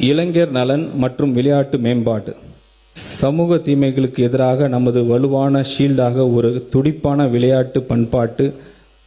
இளைஞர் நலன் மற்றும் விளையாட்டு மேம்பாடு. சமூக தீமைகளுக்கு எதிராக நமது வலுவான ஷீல்டாக ஒரு துடிப்பான விளையாட்டு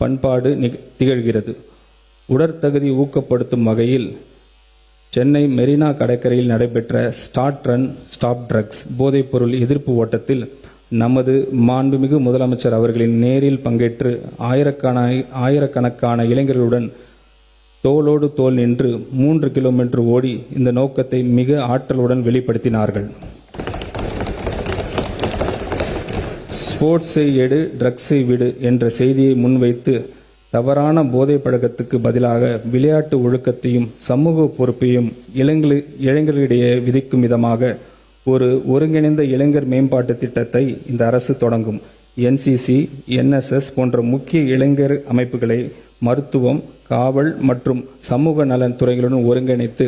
பண்பாடு திகழ்கிறது. உடற்தகுதி ஊக்கப்படுத்தும் வகையில் சென்னை மெரினா கடற்கரையில் நடைபெற்ற ஸ்டார்ட் ரன் ஸ்டாப் ட்ரக்ஸ் போதைப்பொருள் எதிர்ப்பு ஓட்டத்தில் நமது மாண்புமிகு முதலமைச்சர் அவர்களின் நேரில் பங்கேற்று ஆயிரக்கணக்கான இளைஞர்களுடன் தோளோடு தோள் நின்று 3 கிலோமீட்டர் ஓடி இந்த நோக்கத்தை மிக ஆற்றலுடன் வெளிப்படுத்தினார்கள். ஸ்போர்ட்ஸை எடு, ட்ரக்ஸை விடு என்ற செய்தியை முன்வைத்து தவறான போதை பழக்கத்துக்கு பதிலாக விளையாட்டு ஒழுக்கத்தையும் சமூக பொறுப்பையும் இளைஞர்களிடையே விதிக்கும் விதமாக ஒரு ஒருங்கிணைந்த இளைஞர் மேம்பாட்டு திட்டத்தை இந்த அரசு தொடங்கும். NCC, NSS போன்ற முக்கிய இளைஞர் அமைப்புகளை மருத்துவம், காவல் மற்றும் சமூக நலன் துறைகளுடன் ஒருங்கிணைத்து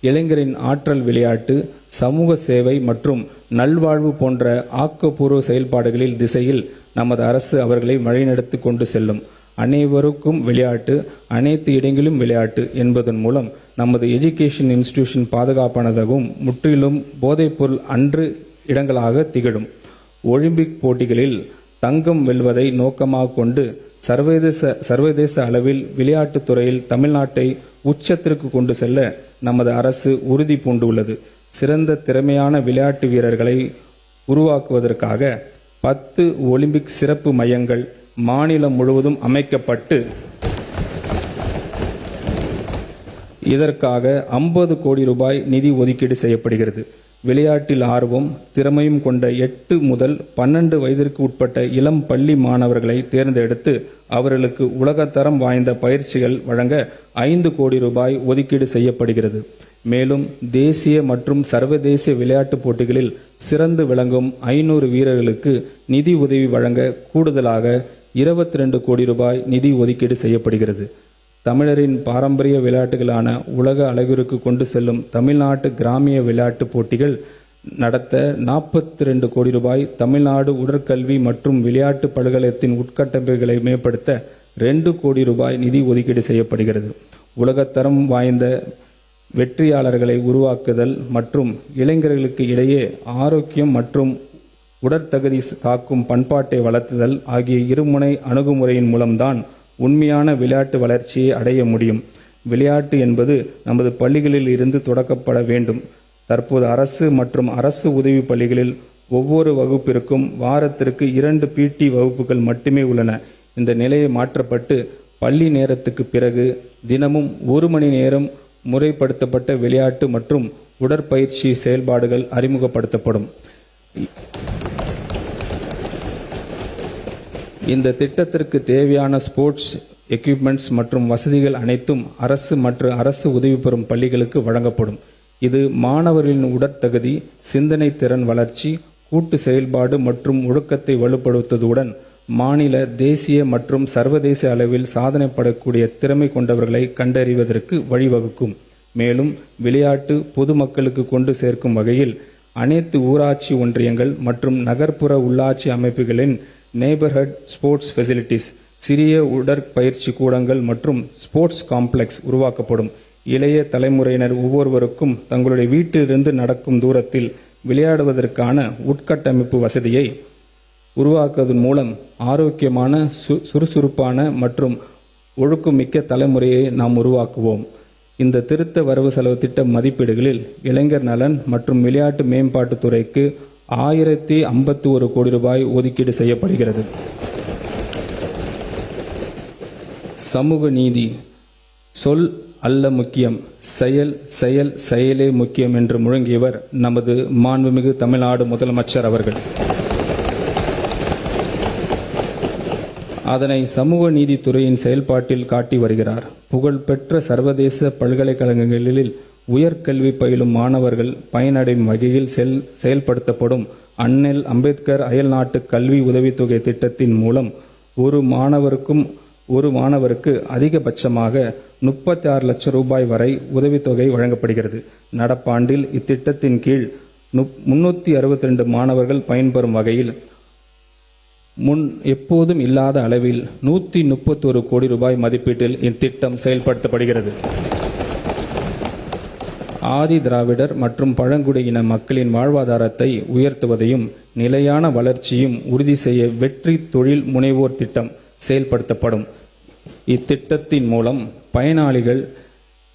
இளைஞரின் ஆற்றல் விளையாட்டு, சமூக சேவை மற்றும் நல்வாழ்வு போன்ற ஆக்கப்பூர்வ செயல்பாடுகளில் திசையில் நமது அரசு அவர்களை வழிநடத்தி கொண்டு செல்லும். அனைவருக்கும் விளையாட்டு, அனைத்து இடங்களிலும் விளையாட்டு என்பதன் மூலம் நமது எஜுகேஷன் இன்ஸ்டிடியூஷன் பாதுகாப்பானதாகவும் முற்றிலும் போதைப்பொருள் அன்று இடங்களாக திகழும். ஒலிம்பிக் போட்டிகளில் தங்கம் வெல்வதை நோக்கமாக கொண்டு சர்வதேச அளவில் விளையாட்டுத் துறையில் தமிழ்நாட்டை உச்சத்திற்கு கொண்டு செல்ல நமது அரசு உறுதி பூண்டுள்ளது. சிறந்த திறமையான விளையாட்டு வீரர்களை உருவாக்குவதற்காக 10 ஒலிம்பிக் சிறப்பு மையங்கள் மாநிலம் முழுவதும் அமைக்கப்பட்டு இதற்காக 50 கோடி ரூபாய் நிதி ஒதுக்கீடு செய்யப்படுகிறது. விளையாட்டில் ஆர்வம், திறமையும் கொண்ட 8 முதல் 12 வயதிற்கு உட்பட்ட இளம் பள்ளி மாணவர்களை தேர்ந்தெடுத்து அவர்களுக்கு உலகத்தரம் வாய்ந்த பயிற்சிகள் வழங்க 5 கோடி ரூபாய் ஒதுக்கீடு செய்யப்படுகிறது. மேலும் தேசிய மற்றும் சர்வதேச விளையாட்டுப் போட்டிகளில் சிறந்து விளங்கும் 500 வீரர்களுக்கு நிதி உதவி வழங்க கூடுதலாக 22 கோடி ரூபாய் நிதி ஒதுக்கீடு செய்யப்படுகிறது. தமிழரின் பாரம்பரிய விளையாட்டுகளான உலக அளவிற்கு கொண்டு செல்லும் தமிழ்நாட்டு கிராமிய விளையாட்டுப் போட்டிகள் நடத்த 42 கோடி ரூபாய், தமிழ்நாடு உடற்கல்வி மற்றும் விளையாட்டு பல்கலைக்கழகத்தின் உட்கட்டமைப்புகளை மேம்படுத்த 2 கோடி ரூபாய் நிதி ஒதுக்கீடு செய்யப்படுகிறது. உலகத்தரம் வாய்ந்த வெற்றியாளர்களை உருவாக்குதல் மற்றும் இளைஞர்களுக்கு இடையே ஆரோக்கியம் மற்றும் உடற்தகுதி காக்கும் பண்பாட்டை வளர்த்துதல் ஆகிய இருமுனை அணுகுமுறையின் மூலம்தான் உண்மையான விளையாட்டு வளர்ச்சியை அடைய முடியும். விளையாட்டு என்பது நமது பள்ளிகளில் இருந்து தொடக்கப்பட வேண்டும். தற்போது அரசு மற்றும் அரசு உதவி பள்ளிகளில் ஒவ்வொரு வகுப்பிற்கும் வாரத்திற்கு 2 PT வகுப்புகள் மட்டுமே உள்ளன. இந்த நிலையை மாற்றப்பட்டு பள்ளி நேரத்துக்கு பிறகு தினமும் 1 மணி நேரம் முறைப்படுத்தப்பட்ட விளையாட்டு மற்றும் உடற்பயிற்சி செயல்பாடுகள் அறிமுகப்படுத்தப்படும். இந்த திட்டத்திற்கு தேவையான ஸ்போர்ட்ஸ் எக்யூப்மெண்ட்ஸ் மற்றும் வசதிகள் அனைத்தும் அரசு மற்றும் அரசு உதவி பெறும் பள்ளிகளுக்கு வழங்கப்படும். இது மாணவர்களின் உடற்தகுதி, சிந்தனை திறன் வளர்ச்சி, கூட்டு செயல்பாடு மற்றும் ஒழுக்கத்தை வலுப்படுத்துவதுடன் மாநில, தேசிய மற்றும் சர்வதேச அளவில் சாதனைப்படக்கூடிய திறமை கொண்டவர்களை கண்டறிவதற்கு வழிவகுக்கும். மேலும் விளையாட்டு பொதுமக்களுக்கு கொண்டு சேர்க்கும் வகையில் அனைத்து ஊராட்சி ஒன்றியங்கள் மற்றும் நகர்ப்புற உள்ளாட்சி அமைப்புகளின் நெய்பர்ஹுட் ஸ்போர்ட்ஸ் ஃபெசிலிட்டிஸ், சிறிய உடற்பயிற்சி கூடங்கள் மற்றும் ஸ்போர்ட்ஸ் காம்ப்ளெக்ஸ் உருவாக்கப்படும். இளைய தலைமுறையினர் ஒவ்வொருவருக்கும் தங்களுடைய வீட்டிலிருந்து நடக்கும் தூரத்தில் விளையாடுவதற்கான உட்கட்டமைப்பு வசதியை உருவாக்குவதன் மூலம் ஆரோக்கியமான, சுறுசுறுப்பான மற்றும் ஒழுக்கமிக்க தலைமுறையை நாம் உருவாக்குவோம். இந்த திருத்த வரவு செலவு திட்ட மதிப்பீடுகளில் இளைஞர் நலன் மற்றும் விளையாட்டு மேம்பாட்டுத் துறைக்கு 1051 கோடி ரூபாய் ஒதுக்கீடு செய்யப்படுகிறது. சமூக நீதி. சொல் அல்ல முக்கியம், செயல் செயல் செயலே முக்கியம் என்று முழங்கியவர் நமது மாண்புமிகு தமிழ்நாடு முதலமைச்சர் அவர்கள். அதனை சமூக நீதித்துறையின் செயல்பாட்டில் காட்டி வருகிறார். புகழ்பெற்ற சர்வதேச பல்கலைக்கழகங்களில் உயர்கல்வி பயிலும் மாணவர்கள் பயனடையும் வகையில் செயல்படுத்தப்படும் அண்ணல் அம்பேத்கர் அயல்நாட்டு கல்வி உதவித்தொகை திட்டத்தின் மூலம் ஒரு மாணவருக்கு அதிகபட்சமாக 36 லட்சம் ரூபாய் வரை உதவித்தொகை வழங்கப்படுகிறது. நடப்பாண்டில் இத்திட்டத்தின் கீழ் 362 மாணவர்கள் பயன்பெறும் வகையில் முன் எப்போதும் இல்லாத அளவில் 131 கோடி ரூபாய் மதிப்பீட்டில் இத்திட்டம் செயல்படுத்தப்படுகிறது. ஆதி திராவிடர் மற்றும் பழங்குடியின மக்களின் வாழ்வாதாரத்தை உயர்த்துவதையும் நிலையான வளர்ச்சியும் உறுதி செய்ய வெற்றி தொழில் முனைவோர் திட்டம் செயல்படுத்தப்படும். இத்திட்டத்தின் மூலம் பயனாளிகள்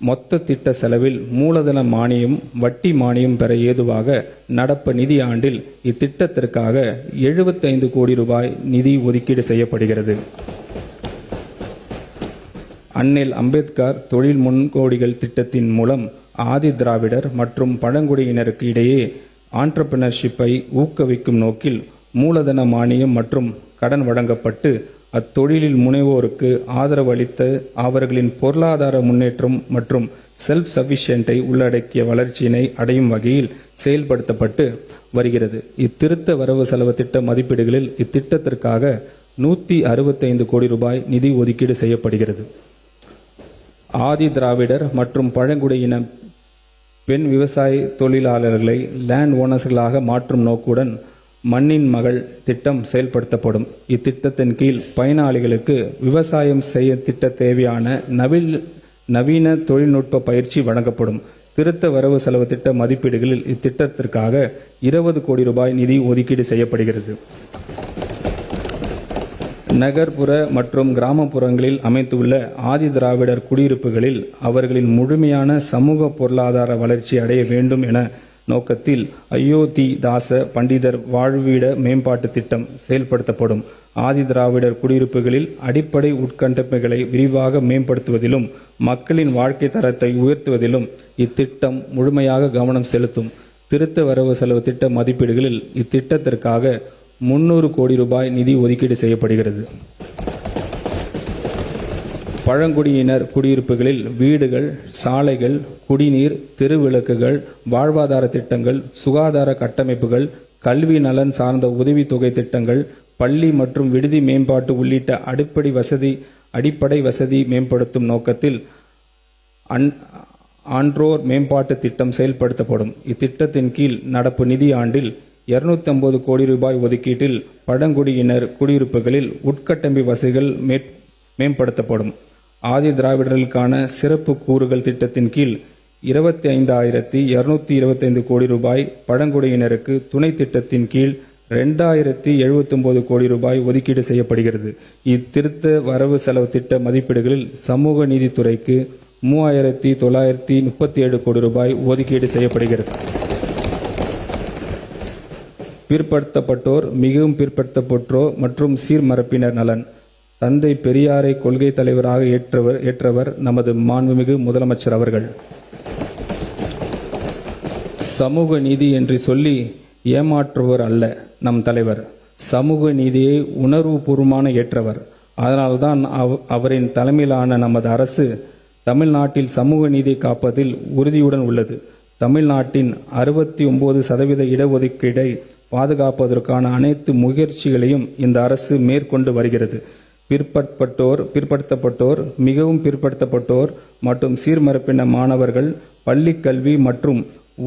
மொத்த திட்ட செலவில் மூலதன மானியம், வட்டி மானியம் பெற ஏதுவாக நடப்பு நிதி ஆண்டில் இத்திட்டத்திற்காக 75 கோடி ரூபாய் நிதி ஒதுக்கீடு செய்யப்படுகிறது. அண்ணல் அம்பேத்கர் தொழில் முன்கோடிகள் திட்டத்தின் மூலம் ஆதி திராவிடர் மற்றும் பழங்குடியினருக்கு இடையே ஆண்டர்பிரினர்ஷிப்பை ஊக்குவிக்கும் நோக்கில் மூலதன மானியம் மற்றும் கடன் வழங்கப்பட்டு அத்தொழிலில் முனைவோருக்கு ஆதரவு அளித்து அவர்களின் பொருளாதார முன்னேற்றம் மற்றும் செல்ஃப் சஃபிஷியன்ட்டை உள்ளடக்கிய வளர்ச்சியினை அடையும் வகையில் செயல்படுத்தப்பட்டு வருகிறது. இத்திருத்த வரவு செலவு திட்ட மதிப்பீடுகளில் இத்திட்டத்திற்காக 165 கோடி ரூபாய் நிதி ஒதுக்கீடு செய்யப்படுகிறது. ஆதி திராவிடர் மற்றும் பழங்குடியின பெண் விவசாய தொழிலாளர்களை லேண்ட் ஓனர்ஸ்களாக மாற்றும் நோக்குடன் மண்ணின் மகள் திட்டம் செயல்படுத்தப்படும். இத்திட்டத்தின் கீழ் பயனாளிகளுக்கு விவசாயம் செய்ய திட்ட தேவையான நவீன தொழில்நுட்ப பயிற்சி வழங்கப்படும். திருத்த வரவு செலவு திட்ட மதிப்பீடுகளில் இத்திட்டத்திற்காக 20 கோடி ரூபாய் நிதி ஒதுக்கீடு செய்யப்படுகிறது. நகர்ப்புற மற்றும் கிராமப்புறங்களில் அமைத்துள்ள ஆதி திராவிடர் குடியிருப்புகளில் அவர்களின் முழுமையான சமூக பொருளாதார வளர்ச்சி அடைய வேண்டும் என நோக்கத்தில் அயோத்தி தாச பண்டிதர் வாழ்விட மேம்பாட்டு திட்டம் செயல்படுத்தப்படும். ஆதி திராவிடர் குடியிருப்புகளில் அடிப்படை உட்கட்டமைப்புகளை விரிவாக மேம்படுத்துவதிலும் மக்களின் வாழ்க்கை தரத்தை உயர்த்துவதிலும் இத்திட்டம் முழுமையாக கவனம் செலுத்தும். திருத்த வரவு செலவு திட்ட மதிப்பீடுகளில் இத்திட்டத்திற்காக 300 கோடி ரூபாய் நிதி ஒதுக்கீடு செய்யப்படுகிறது. பழங்குடியினர் குடியிருப்புகளில் வீடுகள், சாலைகள், குடிநீர், தெருவிளக்குகள், வாழ்வாதார திட்டங்கள், சுகாதார கட்டமைப்புகள், கல்வி நலன் சார்ந்த உதவித்தொகை திட்டங்கள், பள்ளி மற்றும் விடுதி மேம்பாட்டு உள்ளிட்ட அடிப்படை வசதி மேம்படுத்தும் நோக்கத்தில் ஆன்றோர் மேம்பாட்டு திட்டம் செயல்படுத்தப்படும். இத்திட்டத்தின் கீழ் நடப்பு நிதி ஆண்டில் 250 கோடி ரூபாய் ஒதுக்கீட்டில் பழங்குடியினர் குடியிருப்புகளில் உட்கட்டமைப்பு வசதிகள் மேம்படுத்தப்படும். ஆதி திராவிடர்களுக்கான சிறப்பு கூறுகள் திட்டத்தின் கீழ் 25,225 கோடி ரூபாய், பழங்குடியினருக்கு துணை திட்டத்தின் கீழ் 2079 கோடி ரூபாய் ஒதுக்கீடு செய்யப்படுகிறது. இத்திருத்த வரவு செலவு திட்ட மதிப்பீடுகளில் சமூக நீதித்துறைக்கு 3,937 கோடி ரூபாய் ஒதுக்கீடு செய்யப்படுகிறது. பிற்படுத்தப்பட்டோர், மிகவும் பிற்படுத்தப்பட்டோர் மற்றும் சீர்மரப்பினர் நலன். தந்தை பெரியாரை கொள்கை தலைவராக ஏற்றவர் நமது மாண்புமிகு முதலமைச்சர் அவர்கள். சமூக நீதி என்று சொல்லி ஏமாற்றுவர் அல்ல நம் தலைவர். சமூக நீதியை உணர்வுபூர்வமான ஏற்றவர். அதனால்தான் அவரின் தலைமையிலான நமது அரசு தமிழ்நாட்டில் சமூக நீதியை காப்பதில் உறுதியுடன் உள்ளது. தமிழ்நாட்டின் 69% இடஒதுக்கீடை பாதுகாப்பதற்கான அனைத்து முயற்சிகளையும் இந்த அரசு மேற்கொண்டு வருகிறது. பிற்படுத்தப்பட்டோர், மிகவும் பிற்படுத்தப்பட்டோர் மற்றும் சீர்மரப்பின மாணவர்கள் பள்ளிக் கல்வி மற்றும்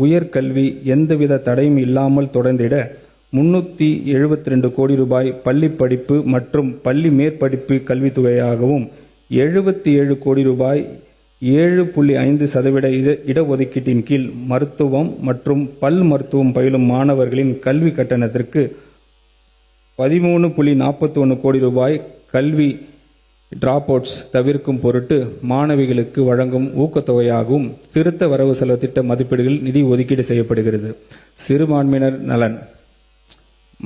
உயர்கல்வி எந்தவித தடையும் இல்லாமல் தொடர்ந்திட 372 கோடி ரூபாய் பள்ளி படிப்பு மற்றும் பள்ளி மேற்படிப்பு கல்வித்தொகையாகவும் 77 கோடி ரூபாய் 7.5% இடஒதுக்கீட்டின் கீழ் மருத்துவம் மற்றும் பல் மருத்துவம் பயிலும் மாணவர்களின் கல்வி கட்டணத்திற்கு 13.41 கோடி ரூபாய் கல்வி டிராப் அவுட்ஸ் தவிர்க்கும் பொருட்டு மாணவிகளுக்கு வழங்கும் ஊக்கத்தொகையாகவும் திருத்த வரவு செலவு திட்ட மதிப்பீடுகளில் நிதி ஒதுக்கீடு செய்யப்படுகிறது. சிறுபான்மையினர் நலன்.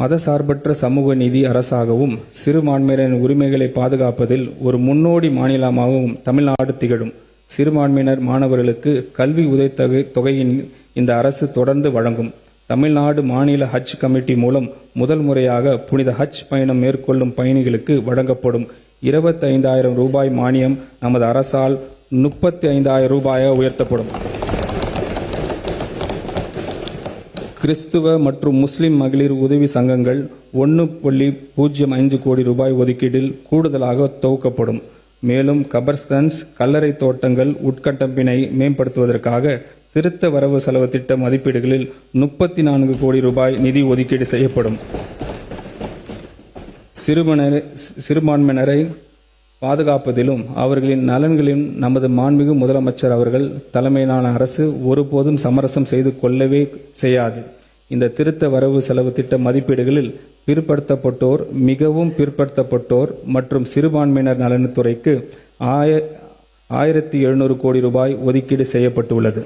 மதசார்பற்ற சமூக நீதி அரசாகவும் சிறுபான்மையினரின் உரிமைகளை பாதுகாப்பதில் ஒரு முன்னோடி மாநிலமாகவும் தமிழ்நாடு திகழும். சிறுபான்மையினர் மாணவர்களுக்கு கல்வி உதவித்தொகையின் இந்த அரசு தொடர்ந்து வழங்கும். தமிழ்நாடு மாநில ஹஜ் கமிட்டி மூலம் முதல் முறையாக புனித ஹஜ் பயணம் மேற்கொள்ளும் பயணிகளுக்கு வழங்கப்படும் 25,000 ரூபாய் மானியம் நமது அரசால் 35,000 ரூபாயாக உயர்த்தப்படும். கிறிஸ்துவ மற்றும் முஸ்லிம் மகளிர் உதவி சங்கங்கள் 1.05 கோடி ரூபாய் ஒதுக்கீட்டில் கூடுதலாக துவக்கப்படும். மேலும் கபர்ஸ்தன்ஸ், கல்லறை தோட்டங்கள் உட்கட்டமைப்பினை மேம்படுத்துவதற்காக திருத்த வரவு செலவு திட்ட மதிப்பீடுகளில் 34 கோடி ரூபாய் நிதி ஒதுக்கீடு செய்யப்படும். சிறுபான்மையினரை பாதுகாப்பதிலும் அவர்களின் நலன்களிலும் நமது மாண்புமிகு முதலமைச்சர் அவர்கள் தலைமையிலான அரசு ஒருபோதும் சமரசம் செய்து கொள்ளவே செய்யாது. இந்த திருத்த வரவு செலவு திட்ட மதிப்பீடுகளில் பிற்படுத்தப்பட்டோர், மிகவும் பிற்படுத்தப்பட்டோர் மற்றும் சிறுபான்மையினர் நலனுத்துறைக்கு 1700 கோடி ரூபாய் ஒதுக்கீடு செய்யப்பட்டுள்ளது.